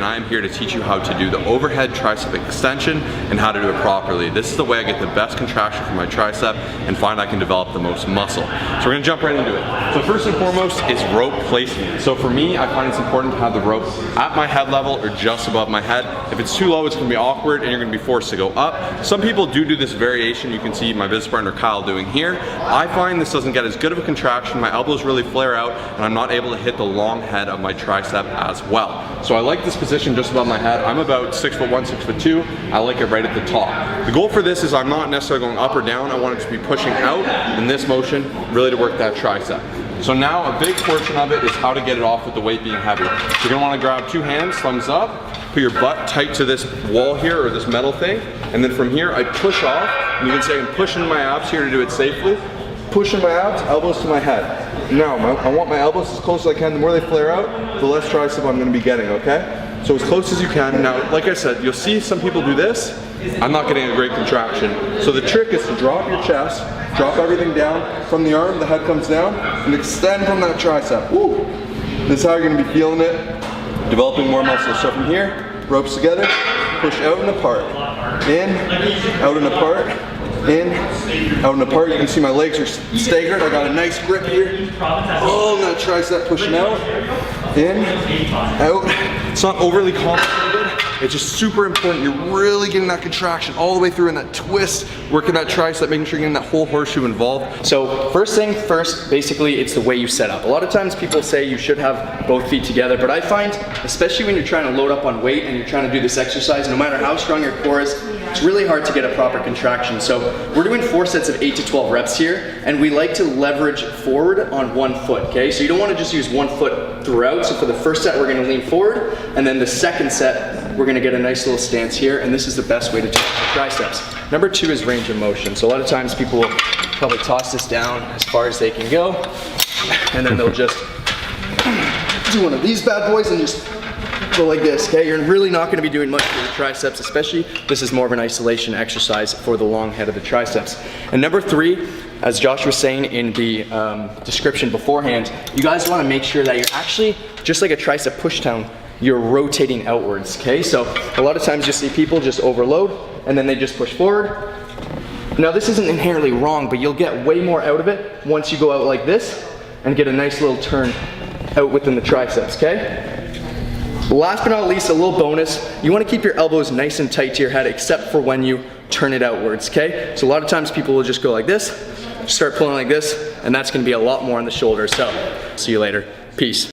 and I am here to teach you how to do the overhead tricep extension and how to do it properly. This is the way I get the best contraction from my tricep and find I can develop the most muscle. So we're gonna jump right into it. So first and foremost is rope placement. So for me, I find it's important to have the rope at my head level or just above my head. If it's too low, it's gonna be awkward and you're gonna be forced to go up. Some people do this variation. You can see my business partner Kyle doing here. I find this doesn't get as good of a contraction. My elbows really flare out and I'm not able to hit the long head of my tricep as well. So I like this position just above my head. I'm about 6'1", 6'2". I like it right at the top. The goal for this is I'm not necessarily going up or down. I want it to be pushing out in this motion, really to work that tricep. So now a big portion of it is how to get it off with the weight being heavy. You're gonna wanna grab two hands, thumbs up, put your butt tight to this wall here or this metal thing, and then from here I push off, and you can say I'm pushing my abs here to do it safely. Pushing my abs, elbows to my head. Now, I want my elbows as close as I can. The more they flare out, the less tricep I'm gonna be getting, okay? So as close as you can. Now, like I said, you'll see some people do this. I'm not getting a great contraction. So the trick is to drop your chest, drop everything down from the arm, the head comes down, and extend from that tricep. Woo! This is how you're gonna be feeling it, developing more muscle. So from here, ropes together, push out and apart. In, out and apart. In, out and apart. You can see my legs are staggered. I got a nice grip here. Oh, that tricep pushing out. In, out. It's not overly complicated. It's just super important. You're really getting that contraction all the way through in that twist, working that tricep, making sure you're getting that whole horseshoe involved. So first thing first, basically it's the way you set up. A lot of times people say you should have both feet together, but I find, especially when you're trying to load up on weight and you're trying to do this exercise, no matter how strong your core is, it's really hard to get a proper contraction. So we're doing 4 sets of 8 to 12 reps here, and we like to leverage forward on one foot, okay? So you don't want to just use one foot throughout. So for the first set, we're going to lean forward, and then the second set, we're going to get a nice little stance here, and this is the best way to train the triceps. Number 2 is range of motion. So a lot of times people will probably toss this down as far as they can go, and then they'll just do one of these bad boys and just go like this, okay? You're really not gonna be doing much for your triceps, especially this is more of an isolation exercise for the long head of the triceps. And number 3, as Josh was saying in the description beforehand, you guys wanna make sure that you're actually, just like a tricep push down, you're rotating outwards, okay? So a lot of times you see people just overload and then they just push forward. Now this isn't inherently wrong, but you'll get way more out of it once you go out like this and get a nice little turn out within the triceps, okay? Last but not least, a little bonus, you wanna keep your elbows nice and tight to your head except for when you turn it outwards, okay? So a lot of times people will just go like this, start pulling like this, and that's gonna be a lot more on the shoulders. So, see you later. Peace.